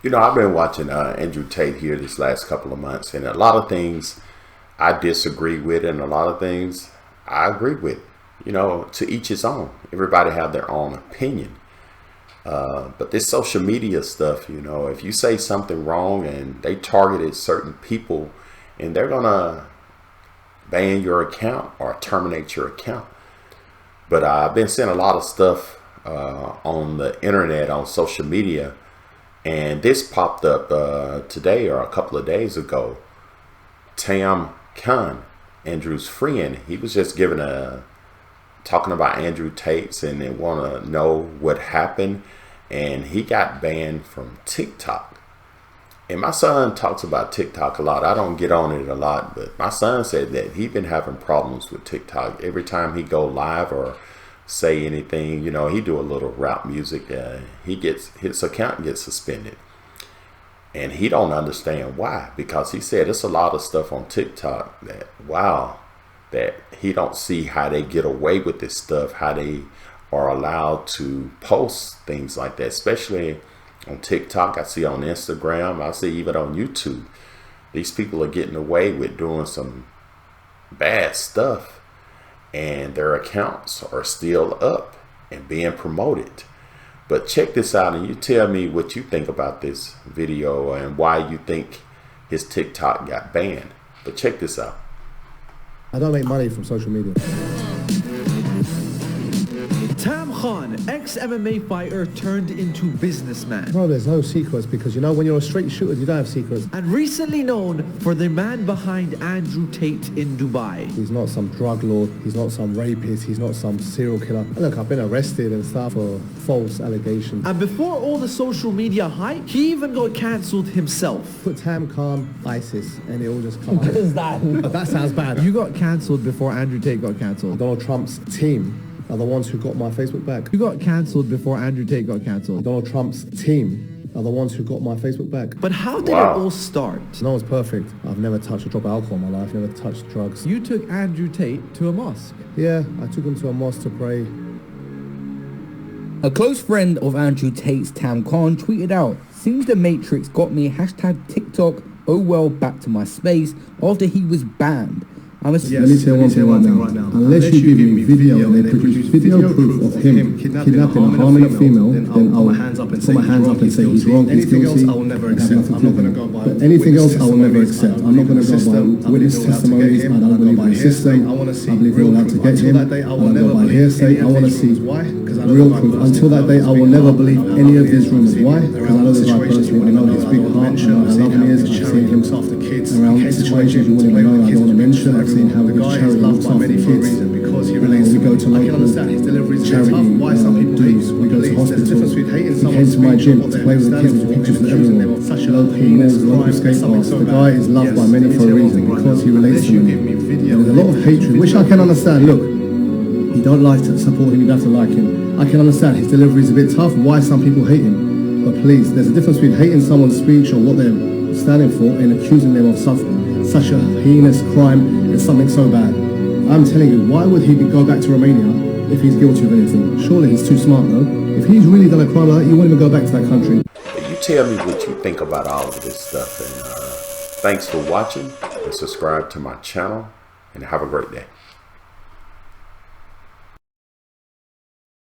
You know, I've been watching Andrew Tate here this last couple of months, and a lot of things I disagree with, and a lot of things I agree with. You know, to each his own. Everybody have their own opinion. But this social media stuff, you know, if you say something wrong and they targeted certain people, and they're gonna ban your account or terminate your account. But I've been seeing a lot of stuff on the internet, on social media. And this popped up today or a couple of days ago. Tam Khan, Andrew's friend, he was just talking about Andrew Tate's, and they want to know what happened. And he got banned from TikTok. And my son talks about TikTok a lot. I don't get on it a lot, but my son said that he's been having problems with TikTok. Every time he go live or say anything, you know, he do a little rap music, his account gets suspended, and he don't understand why, because he said it's a lot of stuff on TikTok that he don't see how they get away with this stuff, how they are allowed to post things like that, especially on TikTok. I see on Instagram, I see even on YouTube, these people are getting away with doing some bad stuff, and their accounts are still up and being promoted. But check this out, and you tell me what you think about this video and why you think his TikTok got banned. But check this out. I don't make money from social media. Tam Khan, ex-MMA fighter turned into businessman. Bro, there's no secrets, because you know when you're a straight shooter, you don't have secrets. And recently known for the man behind Andrew Tate in Dubai. He's not some drug lord, he's not some rapist, he's not some serial killer. Look, I've been arrested and stuff for false allegations. And before all the social media hype, he even got cancelled himself. Put Tam Khan, ISIS, and it all just comes. What is that? That sounds bad. You got cancelled before Andrew Tate got cancelled. Donald Trump's team are the ones who got my Facebook back. You got cancelled before Andrew Tate got cancelled. Donald Trump's team are the ones who got my Facebook back. But how did it all start? No one's perfect. I've never touched a drop of alcohol in my life, never touched drugs. You took Andrew Tate to a mosque. Yeah, I took him to a mosque to pray. A close friend of Andrew Tate's, Tam Khan, tweeted out, "Seems the Matrix got me #TikTok, oh well, back to my space," after he was banned. Let me tell you one thing right now. Unless you give me video and they produce video proof of him kidnapping and harming a female, then I'll put my hands up and say he's wrong, he's guilty. Anything else I will never accept. I'm not going to go by. But anything else I will never accept. I'm not going to go by witness testimonies. I don't believe in the system. I believe we're allowed to get him. I don't go by hearsay. I want to see real proof. Until that day, I will never believe any of these rumors. Why? Because I know this guy personally. I know his big heart. I know how loving he is. I've seen him around situations you wouldn't know. I don't want to mention. I've seen how his charity looks after kids. We go to local charity dues. We go to hospitals. He came to my gym to play with the kids, with pictures of everyone. Local malls, local skate parks. The guy is loved by many for a reason, because he relates to them. There's a lot of hatred, which I can understand. Look, you don't like to support him, you have to like him. I can understand his delivery is a bit tough, why some people hate him. But please, there's a difference between hating someone's speech or what they're standing for and accusing them of such a heinous crime and something so bad. I'm telling you, why would he go back to Romania if he's guilty of anything? Surely he's too smart, though. If he's really done a crime like that, you won't even go back to that country. You tell me what you think about all of this stuff, and thanks for watching, and subscribe to my channel, and have a great day.